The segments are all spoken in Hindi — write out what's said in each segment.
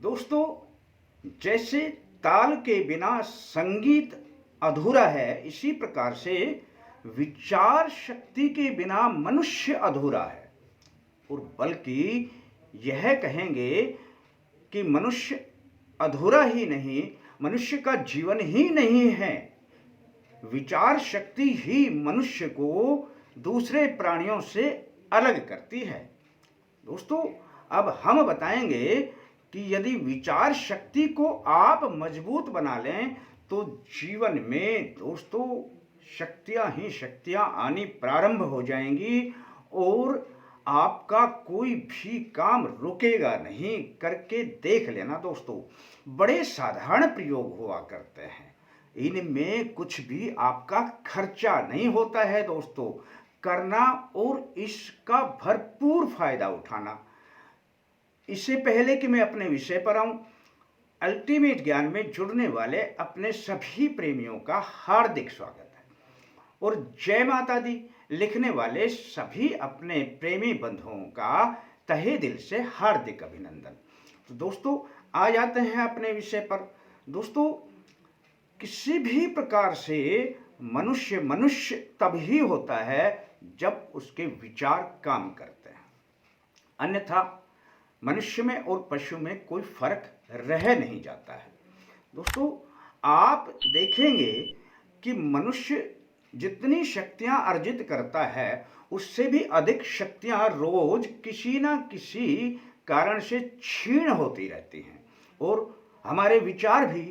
दोस्तों, जैसे ताल के बिना संगीत अधूरा है, इसी प्रकार से विचार शक्ति के बिना मनुष्य अधूरा है। और बल्कि यह कहेंगे कि मनुष्य अधूरा ही नहीं, मनुष्य का जीवन ही नहीं है। विचार शक्ति ही मनुष्य को दूसरे प्राणियों से अलग करती है। दोस्तों, अब हम बताएंगे कि यदि विचार शक्ति को आप मजबूत बना लें तो जीवन में दोस्तों शक्तियां ही शक्तियां आनी प्रारंभ हो जाएंगी और आपका कोई भी काम रुकेगा नहीं। करके देख लेना दोस्तों, बड़े साधारण प्रयोग हुआ करते हैं। इनमें कुछ भी आपका खर्चा नहीं होता है दोस्तों। करना और इसका भरपूर फायदा उठाना। इससे पहले कि मैं अपने विषय पर आऊं, अल्टीमेट ज्ञान में जुड़ने वाले अपने सभी प्रेमियों का हार्दिक स्वागत है। और जय माता दी लिखने वाले सभी अपने प्रेमी बंधुओं का तहे दिल से हार्दिक अभिनंदन। तो दोस्तों, आ जाते हैं अपने विषय पर। दोस्तों, किसी भी प्रकार से मनुष्य तभी होता है जब उसके विचार काम करते हैं, अन्यथा मनुष्य में और पशु में कोई फर्क रह नहीं जाता है। दोस्तों, आप देखेंगे कि मनुष्य जितनी शक्तियां अर्जित करता है उससे भी अधिक शक्तियां रोज किसी ना किसी कारण से क्षीण होती रहती हैं और हमारे विचार भी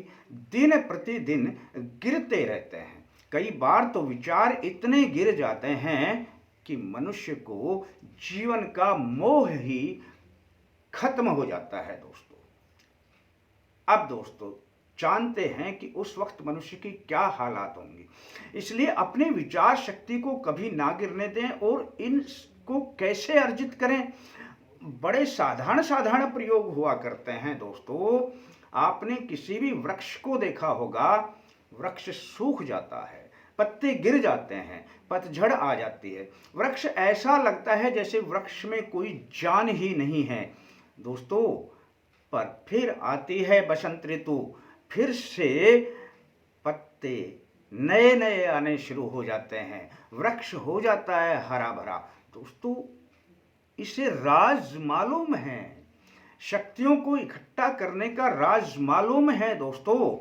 दिन प्रतिदिन गिरते रहते हैं। कई बार तो विचार इतने गिर जाते हैं कि मनुष्य को जीवन का मोह ही खत्म हो जाता है दोस्तों। अब दोस्तों, जानते हैं कि उस वक्त मनुष्य की क्या हालात होंगी। इसलिए अपने विचार शक्ति को कभी ना गिरने दें और इनको कैसे अर्जित करें। बड़े साधारण प्रयोग हुआ करते हैं दोस्तों। आपने किसी भी वृक्ष को देखा होगा, वृक्ष सूख जाता है, पत्ते गिर जाते हैं, पतझड़ आ जाती है, वृक्ष ऐसा लगता है जैसे वृक्ष में कोई जान ही नहीं है दोस्तों। पर फिर आती है बसंत ऋतु, फिर से पत्ते नए नए आने शुरू हो जाते हैं, वृक्ष हो जाता है हरा भरा। दोस्तों, इसे राज मालूम है, शक्तियों को इकट्ठा करने का राज मालूम है दोस्तों।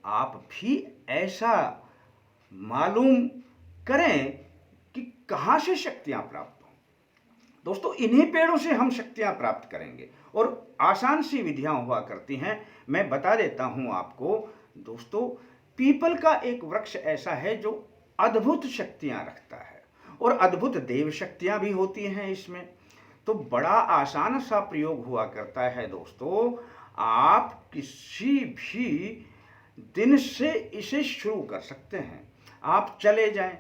आप भी ऐसा मालूम करें कि कहां से शक्तियां प्राप्त हों। दोस्तों, इन्हीं पेड़ों से हम शक्तियां प्राप्त करेंगे और आसान सी विधियां हुआ करती हैं, मैं बता देता हूं आपको। दोस्तों, पीपल का एक वृक्ष ऐसा है जो अद्भुत शक्तियां रखता है और अद्भुत देव शक्तियां भी होती हैं इसमें। तो बड़ा आसान सा प्रयोग हुआ करता है दोस्तों। आप किसी भी दिन से इसे शुरू कर सकते हैं। आप चले जाएं,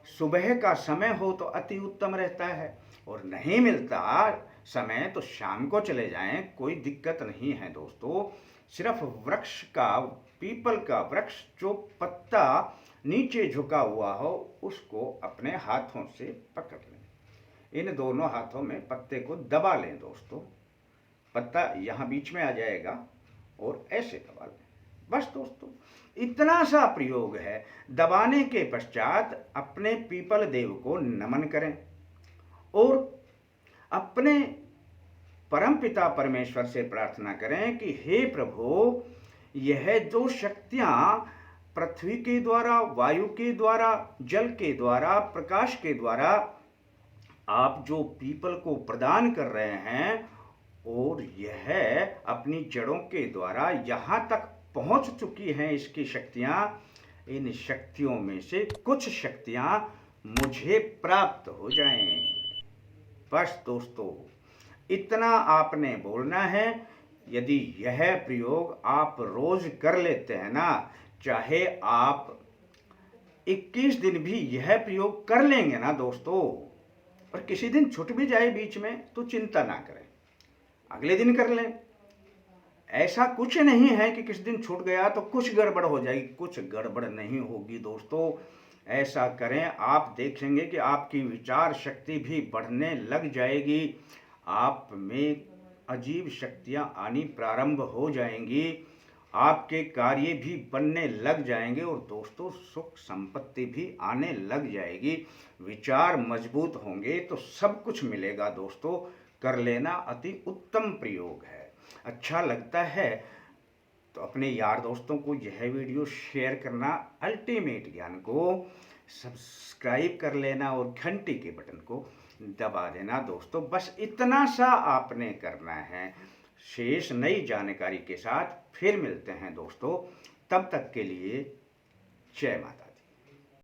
सुबह का समय हो तो अति उत्तम रहता है और नहीं मिलता समय तो शाम को चले जाएं, कोई दिक्कत नहीं है दोस्तों। सिर्फ वृक्ष का, पीपल का वृक्ष जो पत्ता नीचे झुका हुआ हो उसको अपने हाथों से पकड़ लें। इन दोनों हाथों में पत्ते को दबा लें दोस्तों। पत्ता यहाँ बीच में आ जाएगा और ऐसे दबा लें। बस दोस्तों, इतना सा प्रयोग है। दबाने के पश्चात अपने पीपल देव को नमन करें और अपने परमपिता परमेश्वर से प्रार्थना करें कि हे प्रभु, यह जो शक्तियां पृथ्वी के द्वारा, वायु के द्वारा, जल के द्वारा, प्रकाश के द्वारा आप जो पीपल को प्रदान कर रहे हैं और यह अपनी जड़ों के द्वारा यहाँ तक पहुँच चुकी हैं इसकी शक्तियाँ, इन शक्तियों में से कुछ शक्तियाँ मुझे प्राप्त हो जाएं। बस दोस्तों, इतना आपने बोलना है। यदि यह प्रयोग आप रोज कर लेते हैं ना, चाहे आप 21 दिन भी यह प्रयोग कर लेंगे ना दोस्तों, और किसी दिन छूट भी जाए बीच में तो चिंता ना करें, अगले दिन कर लें। ऐसा कुछ नहीं है कि किसी दिन छूट गया तो कुछ गड़बड़ हो जाएगी, कुछ गड़बड़ नहीं होगी दोस्तों। ऐसा करें, आप देखेंगे कि आपकी विचार शक्ति भी बढ़ने लग जाएगी। आप में अजीब शक्तियां आनी प्रारंभ हो जाएंगी, आपके कार्य भी बनने लग जाएंगे और दोस्तों सुख संपत्ति भी आने लग जाएगी। विचार मजबूत होंगे तो सब कुछ मिलेगा दोस्तों। कर लेना अति उत्तम प्रयोग है। अच्छा लगता है तो अपने यार दोस्तों को यह वीडियो शेयर करना, अल्टीमेट ज्ञान को सब्सक्राइब कर लेना और घंटी के बटन को दबा देना दोस्तों। बस इतना सा आपने करना है। शेष नई जानकारी के साथ फिर मिलते हैं दोस्तों। तब तक के लिए जय माता।